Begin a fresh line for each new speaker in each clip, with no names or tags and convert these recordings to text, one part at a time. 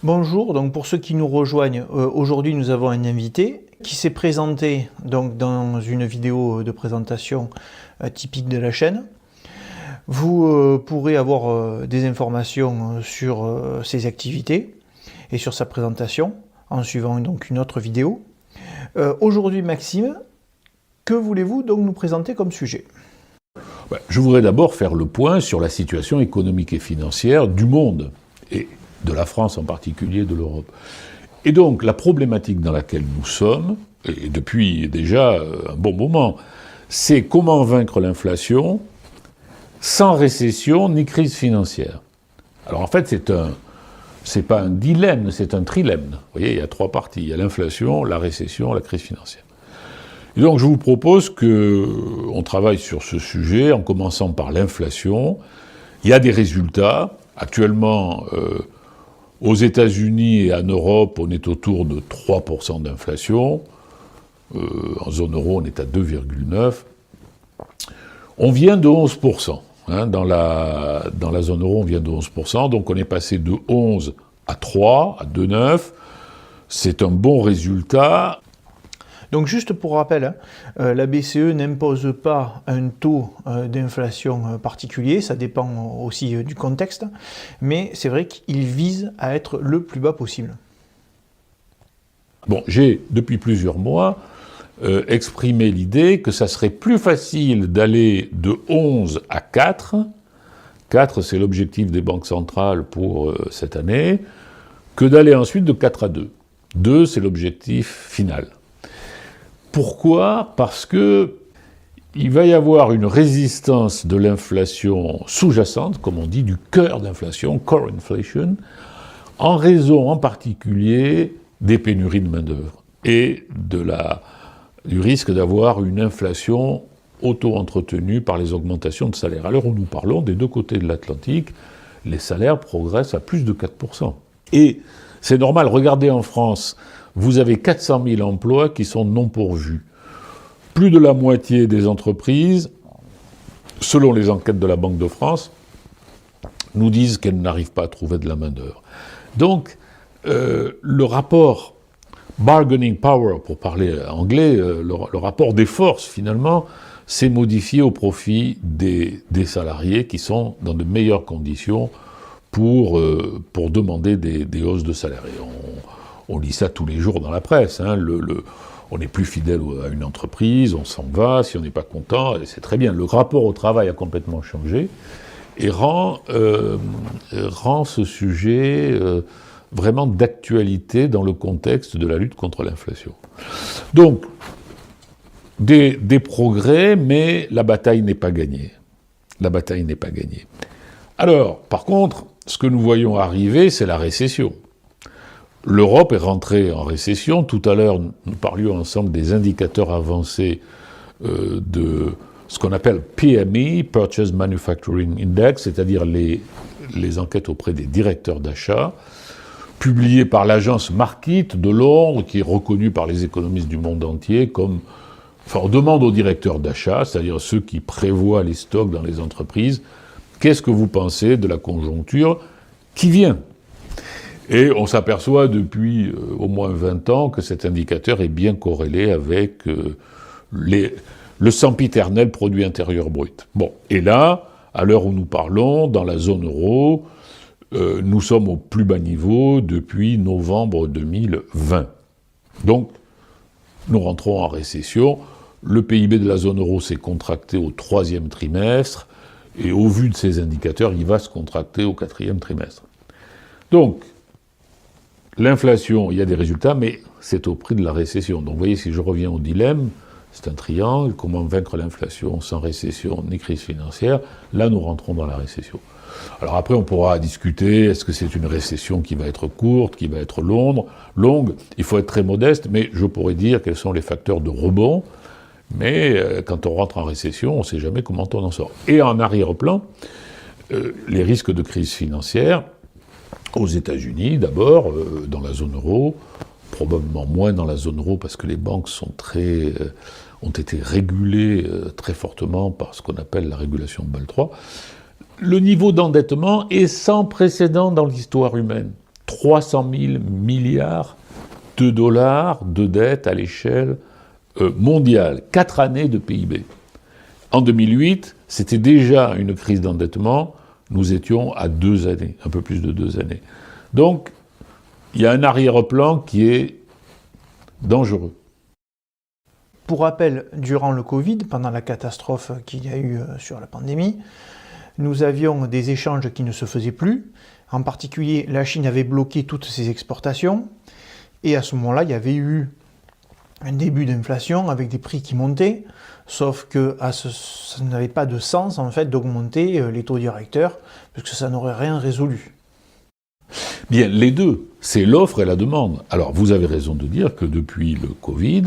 Bonjour, donc pour ceux qui nous rejoignent, aujourd'hui nous avons un invité qui s'est présenté donc, dans une vidéo de présentation typique de la chaîne. Vous pourrez avoir des informations sur ses activités et sur sa présentation en suivant donc une autre vidéo. Aujourd'hui Maxime, que voulez-vous donc nous présenter comme sujet ?
Je voudrais d'abord faire le point sur la situation économique et financière du monde, et de la France en particulier, de l'Europe. Et donc, la problématique dans laquelle nous sommes, et depuis déjà un bon moment, c'est comment vaincre l'inflation sans récession ni crise financière. Alors en fait, c'est pas un dilemme, c'est un trilemme. Vous voyez, il y a trois parties. Il y a l'inflation, la récession, la crise financière. Et donc je vous propose qu'on travaille sur ce sujet en commençant par l'inflation. Il y a des résultats. Actuellement, aux États-Unis et en Europe, on est autour de 3% d'inflation. En zone euro, on est à 2,9%. On vient de 11%. Dans la zone euro, on vient de 11%. Donc on est passé de 11 à 3, à 2,9. C'est un bon résultat.
Donc juste pour rappel, la BCE n'impose pas un taux d'inflation particulier, ça dépend aussi du contexte, mais c'est vrai qu'il vise à être le plus bas possible.
Bon, j'ai depuis plusieurs mois exprimé l'idée que ça serait plus facile d'aller de 11 à 4. 4, c'est l'objectif des banques centrales pour cette année, que d'aller ensuite de 4 à 2. 2, c'est l'objectif final. Pourquoi ? Parce que il va y avoir une résistance de l'inflation sous-jacente, comme on dit, du cœur d'inflation, core inflation, en raison en particulier des pénuries de main-d'œuvre et du risque d'avoir une inflation auto-entretenue par les augmentations de salaires. À l'heure où nous parlons, des deux côtés de l'Atlantique, les salaires progressent à plus de 4%. Et c'est normal, regardez en France, vous avez 400 000 emplois qui sont non pourvus. Plus de la moitié des entreprises, selon les enquêtes de la Banque de France, nous disent qu'elles n'arrivent pas à trouver de la main-d'œuvre. Donc, le rapport bargaining power, pour parler anglais, le rapport des forces, finalement, s'est modifié au profit des salariés qui sont dans de meilleures conditions pour demander des hausses de salaire. Et on lit ça tous les jours dans la presse. On n'est plus fidèle à une entreprise, on s'en va, si on n'est pas content, et c'est très bien. Le rapport au travail a complètement changé et rend ce sujet vraiment d'actualité dans le contexte de la lutte contre l'inflation. Donc, des progrès, mais la bataille n'est pas gagnée. La bataille n'est pas gagnée. Alors, par contre, ce que nous voyons arriver, c'est la récession. L'Europe est rentrée en récession. Tout à l'heure, nous parlions ensemble des indicateurs avancés de ce qu'on appelle PMI, Purchase Manufacturing Index, c'est-à-dire les enquêtes auprès des directeurs d'achat, publiées par l'agence Markit de Londres, qui est reconnue par les économistes du monde entier comme... Enfin, on demande aux directeurs d'achat, c'est-à-dire ceux qui prévoient les stocks dans les entreprises, qu'est-ce que vous pensez de la conjoncture qui vient ? Et on s'aperçoit depuis au moins 20 ans que cet indicateur est bien corrélé avec le sempiternel produit intérieur brut. Bon, et là, à l'heure où nous parlons, dans la zone euro, nous sommes au plus bas niveau depuis novembre 2020. Donc, nous rentrons en récession. Le PIB de la zone euro s'est contracté au 3e trimestre, et au vu de ces indicateurs, il va se contracter au 4e trimestre. Donc, l'inflation, il y a des résultats, mais c'est au prix de la récession. Donc vous voyez, si je reviens au dilemme, c'est un triangle, comment vaincre l'inflation sans récession ni crise financière, là nous rentrons dans la récession. Alors après on pourra discuter, est-ce que c'est une récession qui va être courte, qui va être longue, il faut être très modeste, mais je pourrais dire quels sont les facteurs de rebond, mais quand on rentre en récession, on ne sait jamais comment on en sort. Et en arrière-plan, les risques de crise financière, aux États-Unis, d'abord, dans la zone euro, probablement moins dans la zone euro parce que les banques ont été régulées très fortement par ce qu'on appelle la régulation de Bâle III. Le niveau d'endettement est sans précédent dans l'histoire humaine. 300 000 milliards de dollars de dette à l'échelle mondiale. 4 années de PIB. En 2008, c'était déjà une crise d'endettement. Nous étions à 2 années, un peu plus de 2 années. Donc, il y a un arrière-plan qui est dangereux.
Pour rappel, durant le Covid, pendant la catastrophe qu'il y a eu sur la pandémie, nous avions des échanges qui ne se faisaient plus. En particulier, la Chine avait bloqué toutes ses exportations. Et à ce moment-là, il y avait eu un début d'inflation avec des prix qui montaient. Sauf que ça n'avait pas de sens en fait d'augmenter les taux directeurs, parce que ça n'aurait rien résolu.
Bien, les deux, c'est l'offre et la demande. Alors, vous avez raison de dire que depuis le Covid,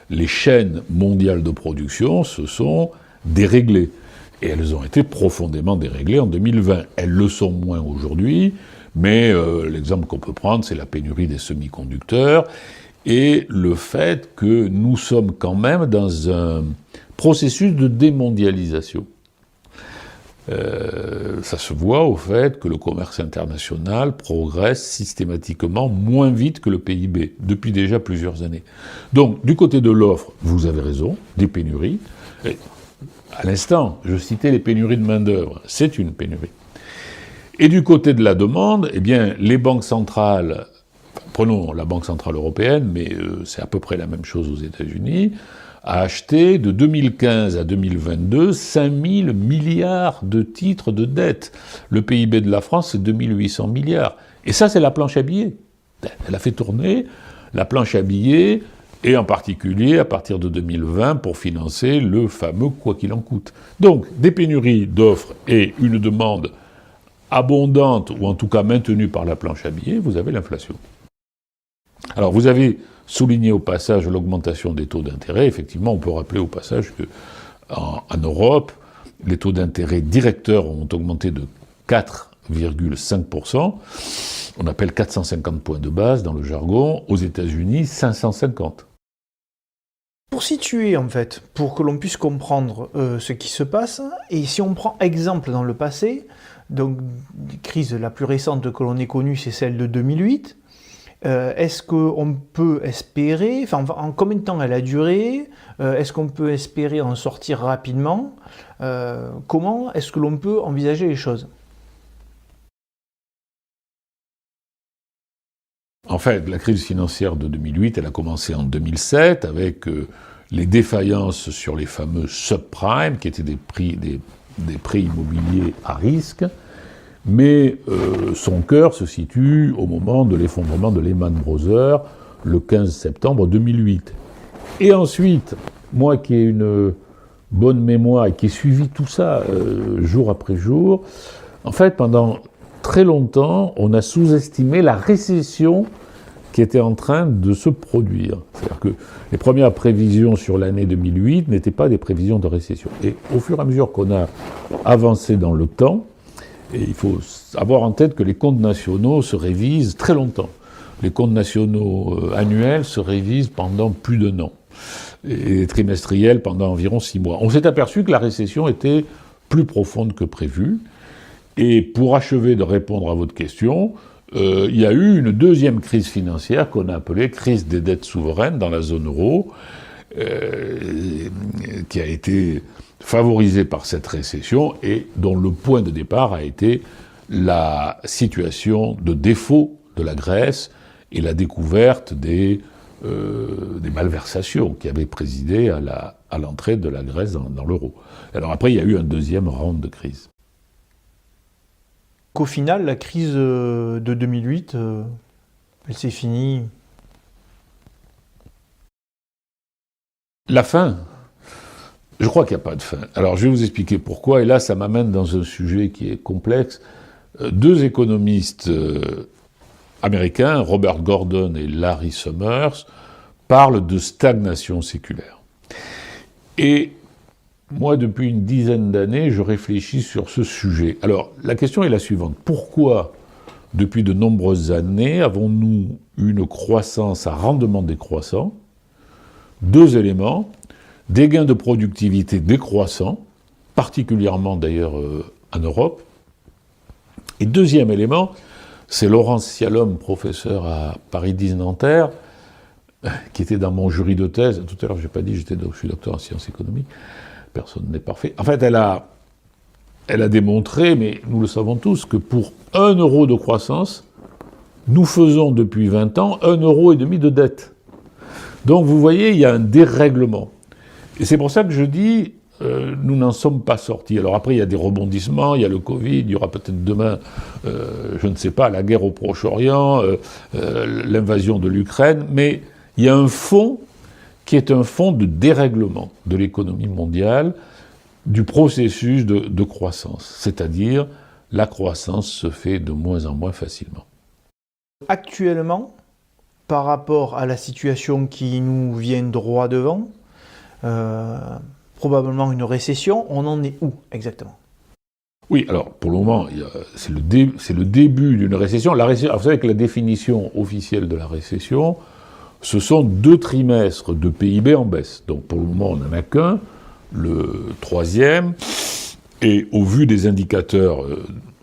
les chaînes mondiales de production se sont déréglées. Et elles ont été profondément déréglées en 2020. Elles le sont moins aujourd'hui, mais l'exemple qu'on peut prendre, c'est la pénurie des semi-conducteurs et le fait que nous sommes quand même dans un processus de démondialisation. Ça se voit au fait que le commerce international progresse systématiquement moins vite que le PIB, depuis déjà plusieurs années. Donc, du côté de l'offre, vous avez raison, des pénuries. Et, à l'instant, je citais les pénuries de main-d'œuvre, c'est une pénurie. Et du côté de la demande, eh bien, les banques centrales, prenons la Banque centrale européenne, mais c'est à peu près la même chose aux États-Unis, a acheté de 2015 à 2022 5 000 milliards de titres de dette. Le PIB de la France, c'est 2 800 milliards. Et ça, c'est la planche à billets. Elle a fait tourner la planche à billets, et en particulier à partir de 2020 pour financer le fameux quoi qu'il en coûte. Donc, des pénuries d'offres et une demande abondante, ou en tout cas maintenue par la planche à billets, vous avez l'inflation. Alors, vous avez souligné au passage l'augmentation des taux d'intérêt. Effectivement, on peut rappeler au passage qu'en Europe, les taux d'intérêt directeurs ont augmenté de 4,5%. On appelle 450 points de base dans le jargon. Aux États-Unis, 550.
Pour situer, en fait, pour que l'on puisse comprendre ce qui se passe, et si on prend exemple dans le passé, donc, la crise la plus récente que l'on ait connue, c'est celle de 2008. Est-ce qu'on peut espérer, enfin, en combien de temps elle a duré? Est-ce qu'on peut espérer en sortir rapidement? Comment est-ce que l'on peut envisager les choses?
En fait, la crise financière de 2008, elle a commencé en 2007 avec les défaillances sur les fameux subprimes, qui étaient des prêts immobiliers à risque. Mais son cœur se situe au moment de l'effondrement de Lehman Brothers, le 15 septembre 2008. Et ensuite, moi qui ai une bonne mémoire et qui ai suivi tout ça jour après jour, en fait, pendant très longtemps, on a sous-estimé la récession qui était en train de se produire. C'est-à-dire que les premières prévisions sur l'année 2008 n'étaient pas des prévisions de récession. Et au fur et à mesure qu'on a avancé dans le temps, et il faut avoir en tête que les comptes nationaux se révisent très longtemps. Les comptes nationaux annuels se révisent pendant plus d'un an. Et trimestriels pendant environ 6 mois. On s'est aperçu que la récession était plus profonde que prévu. Et pour achever de répondre à votre question, il y a eu une deuxième crise financière qu'on a appelée crise des dettes souveraines dans la zone euro, qui a été favorisée par cette récession et dont le point de départ a été la situation de défaut de la Grèce et la découverte des malversations qui avaient présidé à l'entrée de la Grèce dans l'euro. Alors après, il y a eu un deuxième round de crise.
Qu'au final, la crise de 2008, elle s'est finie.
La fin, je crois qu'il n'y a pas de fin. Alors je vais vous expliquer pourquoi, et là ça m'amène dans un sujet qui est complexe. Deux économistes américains, Robert Gordon et Larry Summers, parlent de stagnation séculaire. Et moi, depuis une dizaine d'années, je réfléchis sur ce sujet. Alors, la question est la suivante. Pourquoi, depuis de nombreuses années, avons-nous une croissance à rendement décroissant? Deux éléments. Des gains de productivité décroissants, particulièrement d'ailleurs en Europe. Et deuxième élément, C'est Laurence Sialom, professeur à Paris 10 Nanterre, qui était dans mon jury de thèse. Tout à l'heure, je n'ai pas dit, je suis docteur en sciences économiques. Personne n'est parfait. En fait, elle a démontré, mais nous le savons tous, que pour 1 euro de croissance, nous faisons depuis 20 ans 1,5 € de dette. Donc vous voyez, il y a un dérèglement. Et c'est pour ça que je dis, nous n'en sommes pas sortis. Alors après, il y a des rebondissements, il y a le Covid, il y aura peut-être demain, je ne sais pas, la guerre au Proche-Orient, l'invasion de l'Ukraine, mais il y a un fond qui est un fond de dérèglement de l'économie mondiale, du processus de croissance. C'est-à-dire, la croissance se fait de moins en moins facilement.
Actuellement, par rapport à la situation qui nous vient droit devant, probablement une récession, on en est où exactement?
Oui, alors pour le moment, c'est le début d'une récession. Vous savez que la définition officielle de la récession, ce sont 2 trimestres de PIB en baisse. Donc pour le moment, on n'en a qu'un, le 3e, et au vu des indicateurs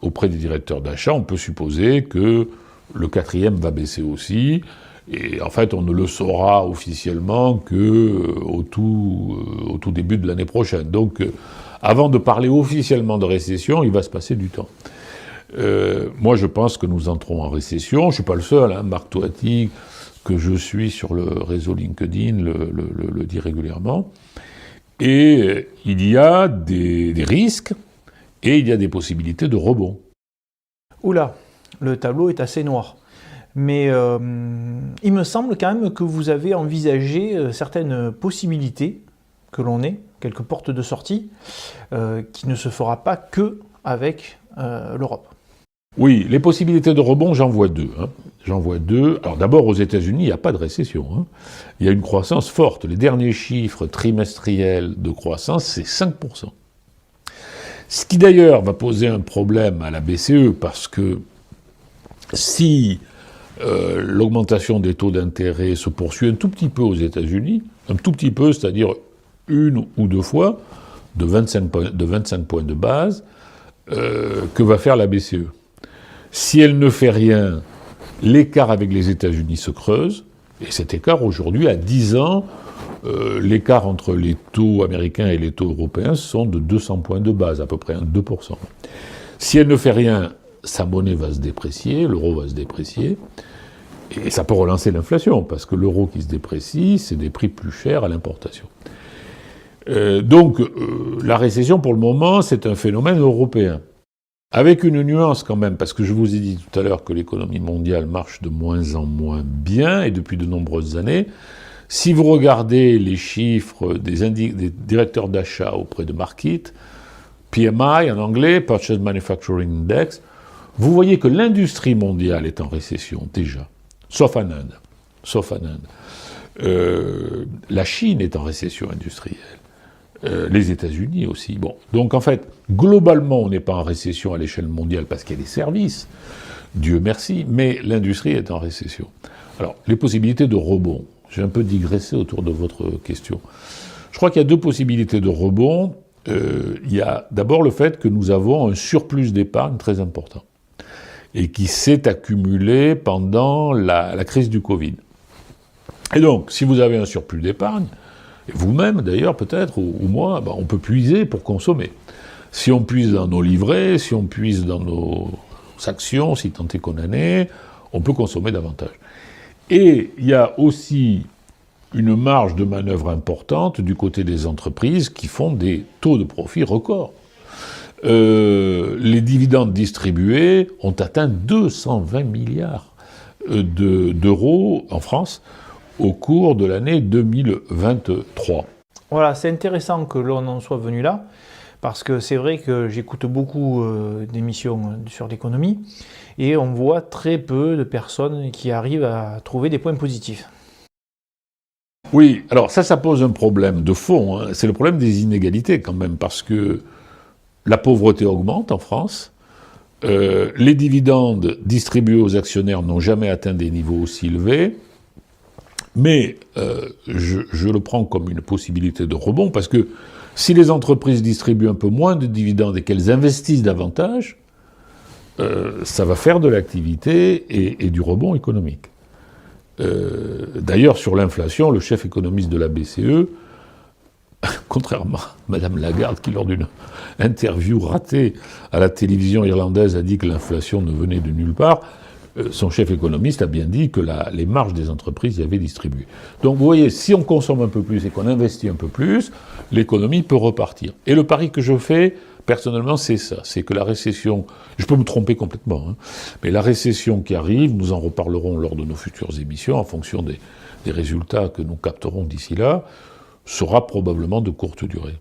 auprès des directeurs d'achat, on peut supposer que le 4e va baisser aussi. Et en fait, on ne le saura officiellement qu'au tout début de l'année prochaine. Donc, avant de parler officiellement de récession, il va se passer du temps. Moi, je pense que nous entrons en récession. Je ne suis pas le seul, hein. Marc Toiti, que je suis sur le réseau LinkedIn, le dit régulièrement. Et il y a des risques et il y a des possibilités de rebond.
Oula, le tableau est assez noir. Mais il me semble quand même que vous avez envisagé certaines possibilités que l'on ait, quelques portes de sortie, qui ne se fera pas que avec l'Europe.
Oui, les possibilités de rebond, j'en vois 2. Hein. J'en vois 2. Alors d'abord, aux États-Unis, il n'y a pas de récession. Hein. Il y a une croissance forte. Les derniers chiffres trimestriels de croissance, c'est 5%. Ce qui d'ailleurs va poser un problème à la BCE, parce que si l'augmentation des taux d'intérêt se poursuit un tout petit peu aux États-Unis, un tout petit peu, c'est-à-dire 1 ou 2 fois, de 25 points de base, que va faire la BCE? Si elle ne fait rien, l'écart avec les États-Unis se creuse, et cet écart aujourd'hui, à 10 ans, l'écart entre les taux américains et les taux européens sont de 200 points de base, à peu près 2%. Si elle ne fait rien, sa monnaie va se déprécier, l'euro va se déprécier, et ça peut relancer l'inflation, parce que l'euro qui se déprécie, c'est des prix plus chers à l'importation. Donc, la récession, pour le moment, c'est un phénomène européen. Avec une nuance quand même, parce que je vous ai dit tout à l'heure que l'économie mondiale marche de moins en moins bien, et depuis de nombreuses années. Si vous regardez les chiffres des directeurs d'achat auprès de Markit, PMI en anglais, Purchase Manufacturing Index, vous voyez que l'industrie mondiale est en récession déjà, sauf en Inde. La Chine est en récession industrielle. Les États-Unis aussi. Bon. Donc en fait, globalement, on n'est pas en récession à l'échelle mondiale parce qu'il y a des services, Dieu merci, mais l'industrie est en récession. Alors, les possibilités de rebond. J'ai un peu digressé autour de votre question. Je crois qu'il y a 2 possibilités de rebond. Il y a d'abord le fait que nous avons un surplus d'épargne très important et qui s'est accumulé pendant la crise du Covid. Et donc, si vous avez un surplus d'épargne, et vous-même d'ailleurs peut-être, ou moi, on peut puiser pour consommer. Si on puise dans nos livrets, si on puise dans nos actions, si tant est qu'on en est, on peut consommer davantage. Et il y a aussi une marge de manœuvre importante du côté des entreprises qui font des taux de profit records. Les dividendes distribués ont atteint 220 milliards d'euros en France au cours de l'année 2023.
Voilà, c'est intéressant que l'on en soit venu là, parce que c'est vrai que j'écoute beaucoup d'émissions sur l'économie, et on voit très peu de personnes qui arrivent à trouver des points positifs.
Oui, alors ça pose un problème de fond, hein. C'est le problème des inégalités quand même, parce que la pauvreté augmente en France, les dividendes distribués aux actionnaires n'ont jamais atteint des niveaux aussi élevés, mais je le prends comme une possibilité de rebond, parce que si les entreprises distribuent un peu moins de dividendes et qu'elles investissent davantage, ça va faire de l'activité et du rebond économique. D'ailleurs, sur l'inflation, le chef économiste de la BCE, contrairement à Mme Lagarde, qui lors d'une interview ratée à la télévision irlandaise a dit que l'inflation ne venait de nulle part, son chef économiste a bien dit que les marges des entreprises y avaient distribué. Donc vous voyez, si on consomme un peu plus et qu'on investit un peu plus, l'économie peut repartir. Et le pari que je fais, personnellement, c'est ça, c'est que la récession, je peux me tromper complètement, hein, mais la récession qui arrive, nous en reparlerons lors de nos futures émissions, en fonction des résultats que nous capterons d'ici là, sera probablement de courte durée.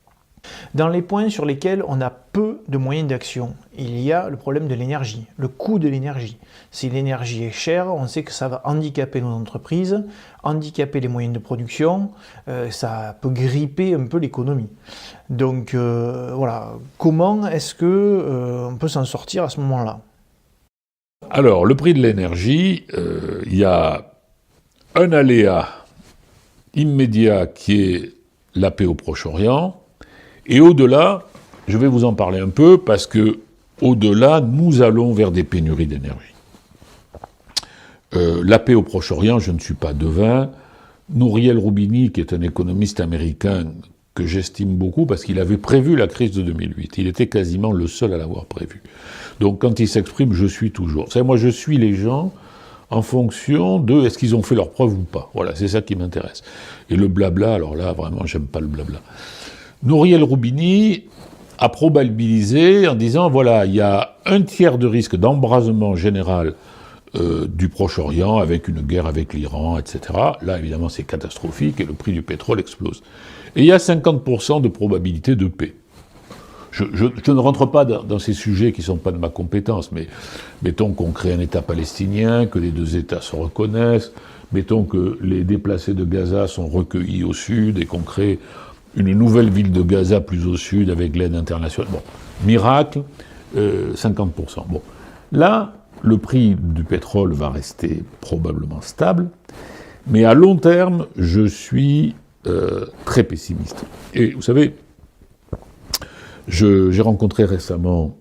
Dans les points sur lesquels on a peu de moyens d'action, il y a le problème de l'énergie, le coût de l'énergie. Si l'énergie est chère, on sait que ça va handicaper nos entreprises, handicaper les moyens de production, ça peut gripper un peu l'économie. Donc voilà, comment est-ce que on peut s'en sortir à ce moment-là?
Alors, le prix de l'énergie, il y a un aléa immédiat qui est la paix au Proche-Orient, et au-delà, je vais vous en parler un peu, parce que au-delà, nous allons vers des pénuries d'énergie. La paix au Proche-Orient, je ne suis pas devin. Nouriel Roubini, qui est un économiste américain que j'estime beaucoup, parce qu'il avait prévu la crise de 2008. Il était quasiment le seul à l'avoir prévu. Donc quand il s'exprime, je suis toujours. Vous savez, moi je suis les gens en fonction de est-ce qu'ils ont fait leurs preuves ou pas. Voilà, c'est ça qui m'intéresse. Et le blabla, alors là, vraiment, j'aime pas le blabla. Nouriel Roubini a probabilisé en disant, voilà, il y a un tiers de risque d'embrasement général du Proche-Orient, avec une guerre avec l'Iran, etc. Là, évidemment, c'est catastrophique, et le prix du pétrole explose. Et il y a 50% de probabilité de paix. Je ne rentre pas dans ces sujets qui ne sont pas de ma compétence, mais mettons qu'on crée un État palestinien, que les deux États se reconnaissent, mettons que les déplacés de Gaza sont recueillis au sud, et qu'on crée une nouvelle ville de Gaza plus au sud avec l'aide internationale. Bon, miracle, 50%. Bon, là, le prix du pétrole va rester probablement stable, mais à long terme, je suis très pessimiste. Et vous savez, j'ai rencontré récemment,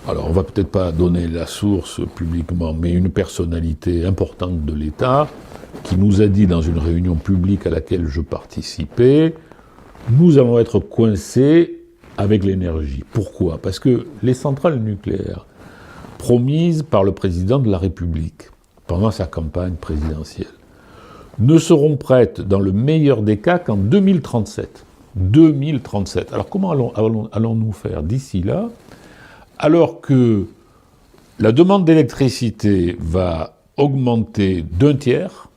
alors on va peut-être pas donner la source publiquement, mais une personnalité importante de l'État qui nous a dit dans une réunion publique à laquelle je participais, nous allons être coincés avec l'énergie. Pourquoi? Parce que les centrales nucléaires promises par le président de la République pendant sa campagne présidentielle ne seront prêtes dans le meilleur des cas qu'en 2037. 2037. Alors comment allons-nous faire d'ici là, alors que la demande d'électricité va augmenter d'un tiers,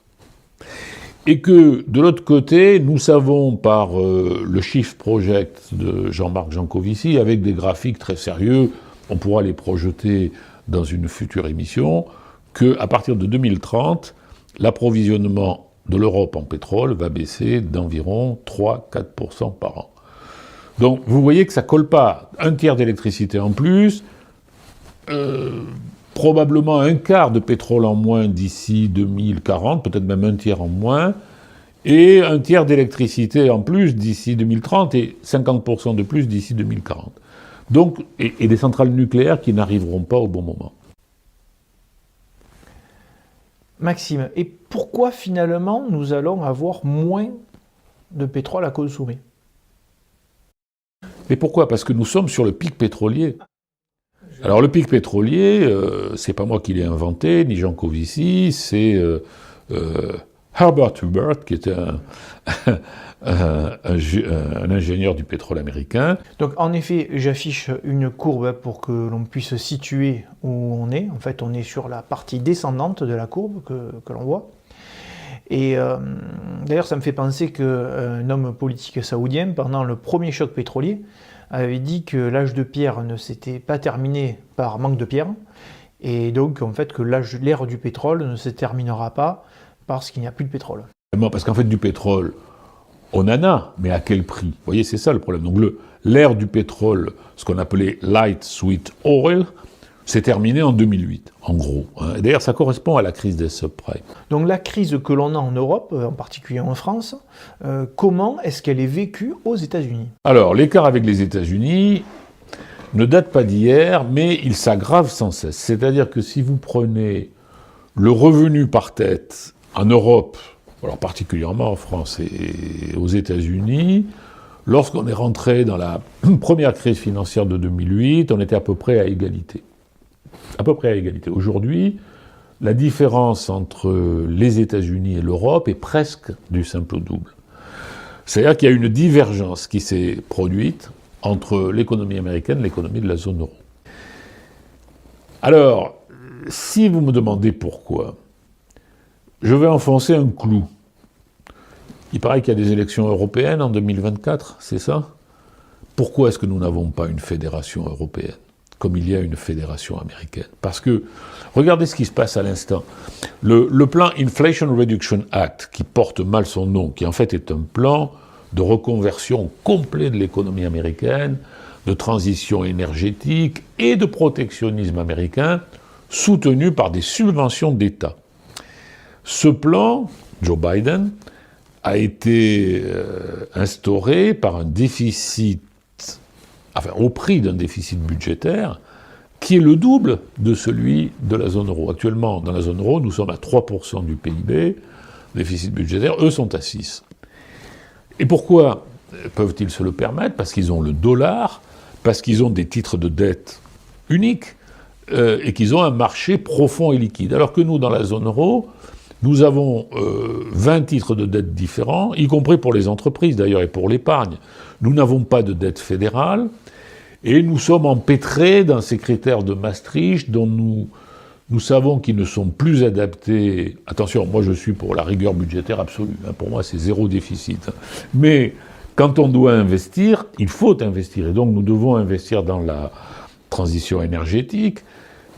et que de l'autre côté, nous savons par le Shift Project de Jean-Marc Jancovici, avec des graphiques très sérieux, on pourra les projeter dans une future émission, qu'à partir de 2030, l'approvisionnement de l'Europe en pétrole va baisser d'environ 3-4% par an. Donc vous voyez que ça ne colle pas. Un tiers d'électricité en plus, probablement un quart de pétrole en moins d'ici 2040, peut-être même un tiers en moins, et un tiers d'électricité en plus d'ici 2030 et 50% de plus d'ici 2040. Donc, et des centrales nucléaires qui n'arriveront pas au bon moment.
Maxime, et pourquoi finalement nous allons avoir moins de pétrole à consommer?
Mais pourquoi? Parce que nous sommes sur le pic pétrolier. Alors le pic pétrolier, c'est pas moi qui l'ai inventé, ni Jean Covici, c'est Herbert Hubert, qui était un ingénieur du pétrole américain.
Donc en effet, j'affiche une courbe pour que l'on puisse situer où on est. En fait, on est sur la partie descendante de la courbe que l'on voit. Et d'ailleurs, ça me fait penser qu'un homme politique saoudien, pendant le premier choc pétrolier, avait dit que l'âge de pierre ne s'était pas terminé par manque de pierre, et donc en fait que l'ère du pétrole ne se terminera pas parce qu'il n'y a plus de pétrole.
Parce qu'en fait, du pétrole, on en a, mais à quel prix? Vous voyez, c'est ça le problème. Donc l'ère du pétrole, ce qu'on appelait light sweet oil, c'est terminé en 2008, en gros. Et d'ailleurs, ça correspond à la crise des subprimes.
Donc la crise que l'on a en Europe, en particulier en France, comment est-ce qu'elle est vécue aux États-Unis?
Alors, l'écart avec les États-Unis, ne date pas d'hier, mais il s'aggrave sans cesse. C'est-à-dire que si vous prenez le revenu par tête en Europe, alors particulièrement en France et aux États-Unis, lorsqu'on est rentré dans la première crise financière de 2008, on était à peu près à égalité. À peu près à égalité. Aujourd'hui, la différence entre les États-Unis et l'Europe est presque du simple au double. C'est-à-dire qu'il y a une divergence qui s'est produite entre l'économie américaine et l'économie de la zone euro. Alors, si vous me demandez pourquoi, je vais enfoncer un clou. Il paraît qu'il y a des élections européennes en 2024, c'est ça? Pourquoi est-ce que nous n'avons pas une fédération européenne, comme il y a une fédération américaine? Parce que, regardez ce qui se passe à l'instant. Le plan Inflation Reduction Act, qui porte mal son nom, qui en fait est un plan de reconversion complet de l'économie américaine, de transition énergétique et de protectionnisme américain, soutenu par des subventions d'État. Ce plan, Joe Biden, a été instauré par un déficit, enfin au prix d'un déficit budgétaire, qui est le double de celui de la zone euro. Actuellement, dans la zone euro, nous sommes à 3% du PIB, déficit budgétaire, eux sont à 6%. Et pourquoi peuvent-ils se le permettre? Parce qu'ils ont le dollar, parce qu'ils ont des titres de dette uniques, et qu'ils ont un marché profond et liquide. Alors que nous, dans la zone euro, nous avons 20 titres de dette différents, y compris pour les entreprises d'ailleurs et pour l'épargne. Nous n'avons pas de dette fédérale, et nous sommes empêtrés dans ces critères de Maastricht dont nous savons qu'ils ne sont plus adaptés. Attention, moi je suis pour la rigueur budgétaire absolue, hein, pour moi c'est zéro déficit. Mais quand on doit investir, il faut investir, et donc nous devons investir dans la transition énergétique,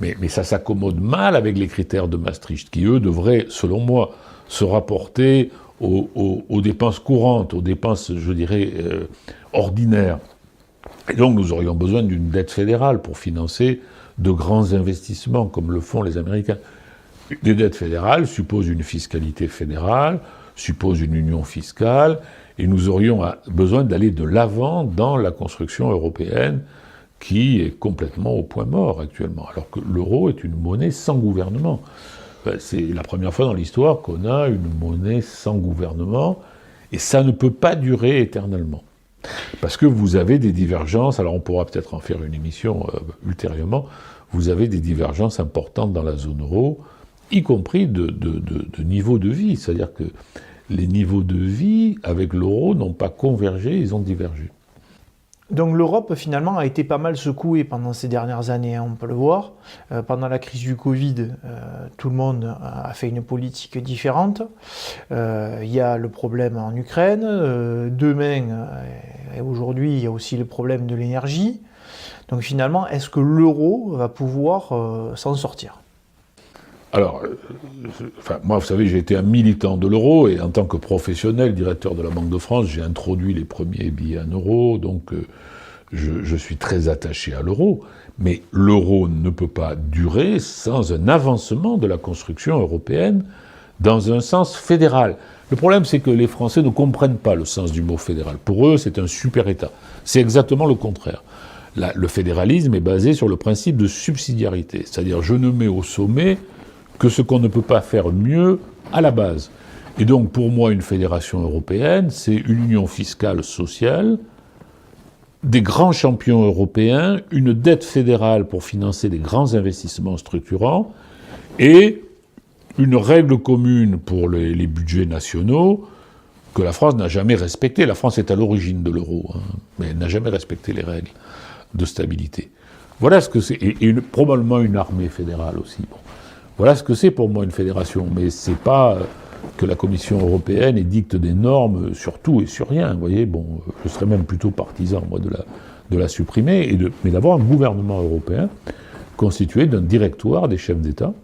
mais ça s'accommode mal avec les critères de Maastricht, qui eux devraient, selon moi, se rapporter aux dépenses courantes, aux dépenses, je dirais, ordinaires. Et donc nous aurions besoin d'une dette fédérale pour financer de grands investissements, comme le font les Américains. Des dettes fédérales supposent une fiscalité fédérale, supposent une union fiscale, et nous aurions besoin d'aller de l'avant dans la construction européenne, qui est complètement au point mort actuellement, alors que l'euro est une monnaie sans gouvernement. C'est la première fois dans l'histoire qu'on a une monnaie sans gouvernement, et ça ne peut pas durer éternellement. Parce que vous avez des divergences, alors on pourra peut-être en faire une émission ultérieurement, vous avez des divergences importantes dans la zone euro, y compris de niveau de vie, c'est-à-dire que les niveaux de vie avec l'euro n'ont pas convergé, ils ont divergé.
Donc l'Europe, finalement, a été pas mal secouée pendant ces dernières années, hein, on peut le voir. Pendant la crise du Covid, tout le monde a fait une politique différente. Il y a le problème en Ukraine. Demain, et aujourd'hui, il y a aussi le problème de l'énergie. Donc finalement, est-ce que l'euro va pouvoir s'en sortir ?
Alors, moi, vous savez, j'ai été un militant de l'euro, et en tant que professionnel, directeur de la Banque de France, j'ai introduit les premiers billets en euros, donc je suis très attaché à l'euro, mais l'euro ne peut pas durer sans un avancement de la construction européenne dans un sens fédéral. Le problème, c'est que les Français ne comprennent pas le sens du mot fédéral. Pour eux, c'est un super-État. C'est exactement le contraire. Le fédéralisme est basé sur le principe de subsidiarité, c'est-à-dire je ne mets au sommet que ce qu'on ne peut pas faire mieux à la base. Et donc, pour moi, une fédération européenne, c'est une union fiscale sociale, des grands champions européens, une dette fédérale pour financer des grands investissements structurants, et une règle commune pour les budgets nationaux que la France n'a jamais respectée. La France est à l'origine de l'euro, hein, mais elle n'a jamais respecté les règles de stabilité. Voilà ce que c'est, et probablement une armée fédérale aussi. Bon. Voilà ce que c'est pour moi une fédération, mais c'est pas que la Commission européenne édicte des normes sur tout et sur rien. Vous voyez, bon, je serais même plutôt partisan, moi, de la supprimer, mais d'avoir un gouvernement européen constitué d'un directoire des chefs d'État,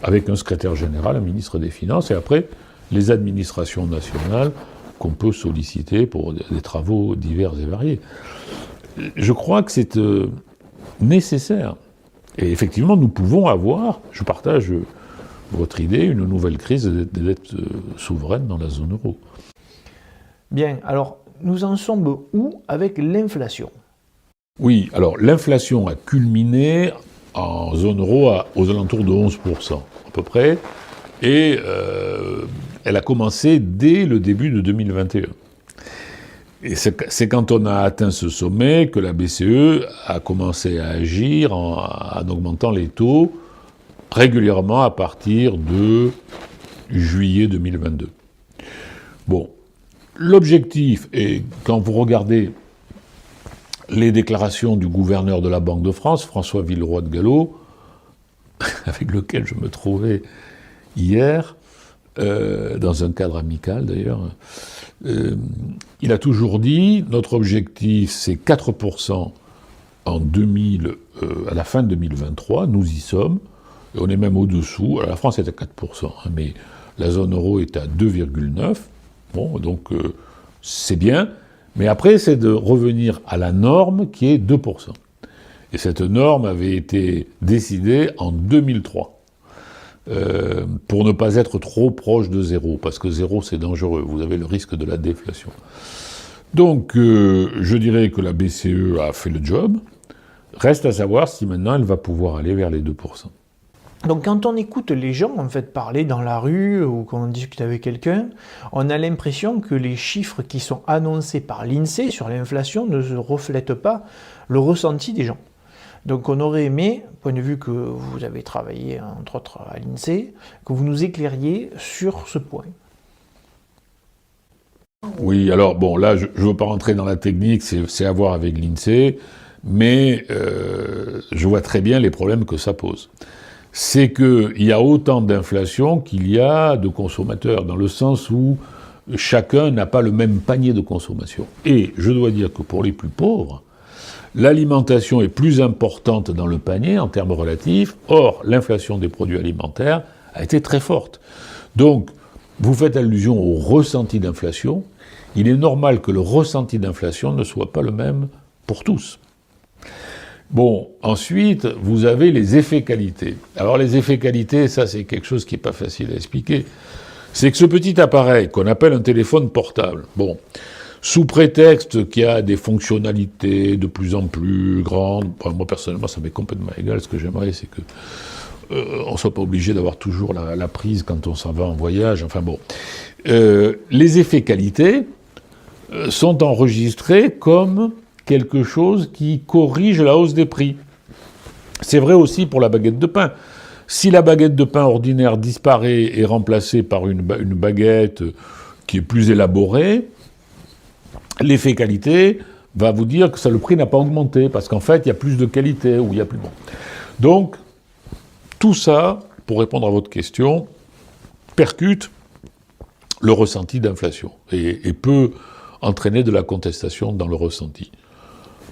avec un secrétaire général, un ministre des Finances, et après, les administrations nationales qu'on peut solliciter pour des travaux divers et variés. Je crois que c'est nécessaire. Et effectivement, nous pouvons avoir, je partage votre idée, une nouvelle crise des dettes souveraines dans la zone euro.
Bien, alors nous en sommes où avec l'inflation ?
Oui, alors l'inflation a culminé en zone euro aux alentours de 11%, à peu près, et elle a commencé dès le début de 2021. Et c'est quand on a atteint ce sommet que la BCE a commencé à agir en augmentant les taux régulièrement à partir de juillet 2022. Bon, l'objectif, et quand vous regardez les déclarations du gouverneur de la Banque de France, François Villeroy de Galhau, avec lequel je me trouvais hier, dans un cadre amical d'ailleurs, il a toujours dit, notre objectif c'est 4% à la fin de 2023, nous y sommes, et on est même au-dessous, la France est à 4%, hein, mais la zone euro est à 2,9%, bon, donc c'est bien, mais après c'est de revenir à la norme qui est 2%. Et cette norme avait été décidée en 2003. Pour ne pas être trop proche de zéro, parce que zéro c'est dangereux, vous avez le risque de la déflation. Donc je dirais que la BCE a fait le job, reste à savoir si maintenant elle va pouvoir aller vers les 2%.
Donc quand on écoute les gens en fait parler dans la rue ou quand on discute avec quelqu'un, on a l'impression que les chiffres qui sont annoncés par l'INSEE sur l'inflation ne reflètent pas le ressenti des gens. Donc on aurait aimé, point de vue que vous avez travaillé entre autres à l'INSEE, que vous nous éclairiez sur ce point.
Oui, alors bon, là je ne veux pas rentrer dans la technique, c'est à voir avec l'INSEE, mais je vois très bien les problèmes que ça pose. C'est qu'il y a autant d'inflation qu'il y a de consommateurs, dans le sens où chacun n'a pas le même panier de consommation. Et je dois dire que pour les plus pauvres, l'alimentation est plus importante dans le panier en termes relatifs, or l'inflation des produits alimentaires a été très forte. Donc, vous faites allusion au ressenti d'inflation, il est normal que le ressenti d'inflation ne soit pas le même pour tous. Bon, ensuite, vous avez les effets qualité. Alors les effets qualité, ça c'est quelque chose qui n'est pas facile à expliquer. C'est que ce petit appareil qu'on appelle un téléphone portable, bon, sous prétexte qu'il y a des fonctionnalités de plus en plus grandes, enfin, moi personnellement ça m'est complètement égal, ce que j'aimerais c'est que on ne soit pas obligé d'avoir toujours la prise quand on s'en va en voyage, enfin bon. Les effets qualité sont enregistrés comme quelque chose qui corrige la hausse des prix. C'est vrai aussi pour la baguette de pain. Si la baguette de pain ordinaire disparaît et est remplacée par une baguette qui est plus élaborée, l'effet qualité va vous dire que le prix n'a pas augmenté, parce qu'en fait, il y a plus de qualité, ou il y a plus bon. Donc, tout ça, pour répondre à votre question, percute le ressenti d'inflation et peut entraîner de la contestation dans le ressenti.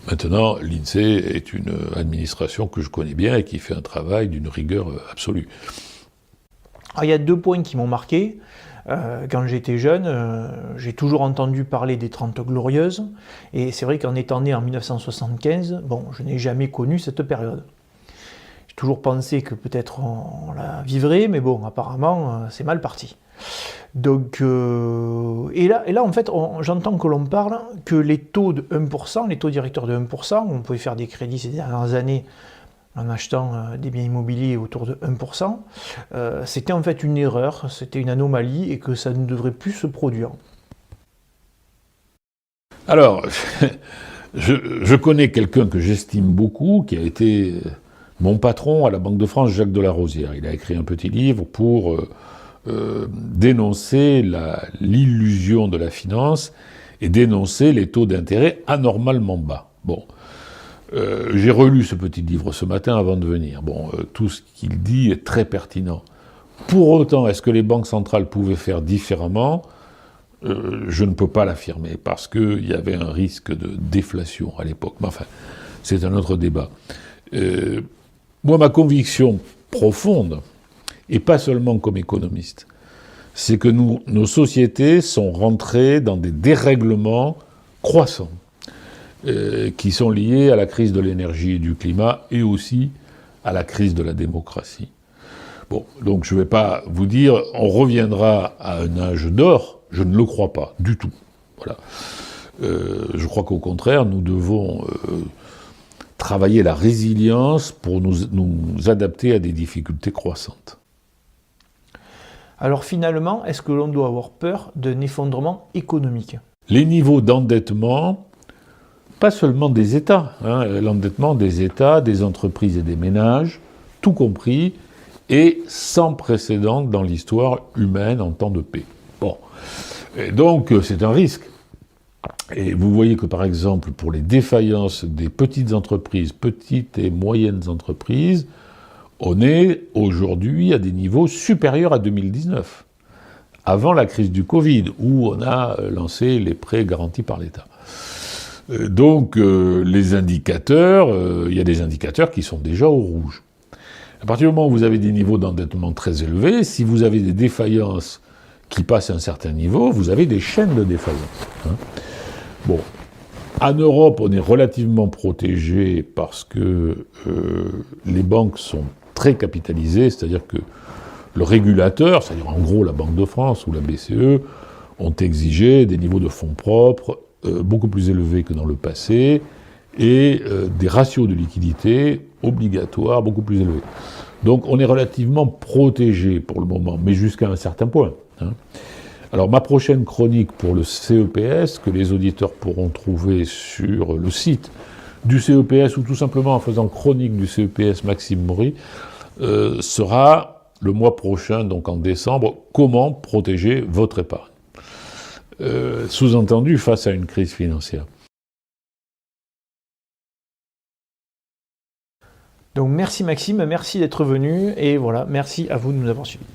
Maintenant, l'INSEE est une administration que je connais bien et qui fait un travail d'une rigueur absolue.
Alors, il y a deux points qui m'ont marqué. Quand j'étais jeune, j'ai toujours entendu parler des 30 Glorieuses, et c'est vrai qu'en étant né en 1975, bon, je n'ai jamais connu cette période. J'ai toujours pensé que peut-être on la vivrait, mais bon, apparemment, c'est mal parti. Donc, et là, en fait, j'entends que l'on parle que les taux de 1%, les taux directeurs de 1%, on pouvait faire des crédits ces dernières années en achetant des biens immobiliers autour de 1%, c'était en fait une erreur, c'était une anomalie et que ça ne devrait plus se produire.
Alors, je connais quelqu'un que j'estime beaucoup, qui a été mon patron à la Banque de France, Jacques Delarosière. Il a écrit un petit livre pour dénoncer l'illusion de la finance et dénoncer les taux d'intérêt anormalement bas. Bon. J'ai relu ce petit livre ce matin avant de venir. Bon, tout ce qu'il dit est très pertinent. Pour autant, est-ce que les banques centrales pouvaient faire différemment ? Je ne peux pas l'affirmer, parce qu'il y avait un risque de déflation à l'époque. Mais enfin, c'est un autre débat. Moi, ma conviction profonde, et pas seulement comme économiste, c'est que nos sociétés sont rentrées dans des dérèglements croissants, qui sont liés à la crise de l'énergie et du climat, et aussi à la crise de la démocratie. Bon, donc je ne vais pas vous dire, on reviendra à un âge d'or, je ne le crois pas, du tout. Voilà. Je crois qu'au contraire, nous devons travailler la résilience pour nous adapter à des difficultés croissantes.
Alors finalement, est-ce que l'on doit avoir peur d'un effondrement économique?
Les niveaux d'endettement, pas seulement des États, l'endettement des États, des entreprises et des ménages, tout compris, est sans précédent dans l'histoire humaine en temps de paix. Bon, et donc c'est un risque. Et vous voyez que par exemple pour les défaillances des petites entreprises, petites et moyennes entreprises, on est aujourd'hui à des niveaux supérieurs à 2019, avant la crise du Covid, où on a lancé les prêts garantis par l'État. Donc les indicateurs, il y a des indicateurs qui sont déjà au rouge. À partir du moment où vous avez des niveaux d'endettement très élevés, si vous avez des défaillances qui passent un certain niveau, vous avez des chaînes de défaillances. Bon, en Europe, on est relativement protégé parce que les banques sont très capitalisées, c'est-à-dire que le régulateur, c'est-à-dire en gros la Banque de France ou la BCE, ont exigé des niveaux de fonds propres beaucoup plus élevés que dans le passé et des ratios de liquidité obligatoires beaucoup plus élevés. Donc on est relativement protégé pour le moment, mais jusqu'à un certain point. Alors ma prochaine chronique pour le CEPS, que les auditeurs pourront trouver sur le site du CEPS ou tout simplement en faisant chronique du CEPS Maxime Maury, sera le mois prochain, donc en décembre, comment protéger votre épargne. Sous-entendu face à une crise financière.
Donc merci Maxime, merci d'être venu et voilà, merci à vous de nous avoir suivis.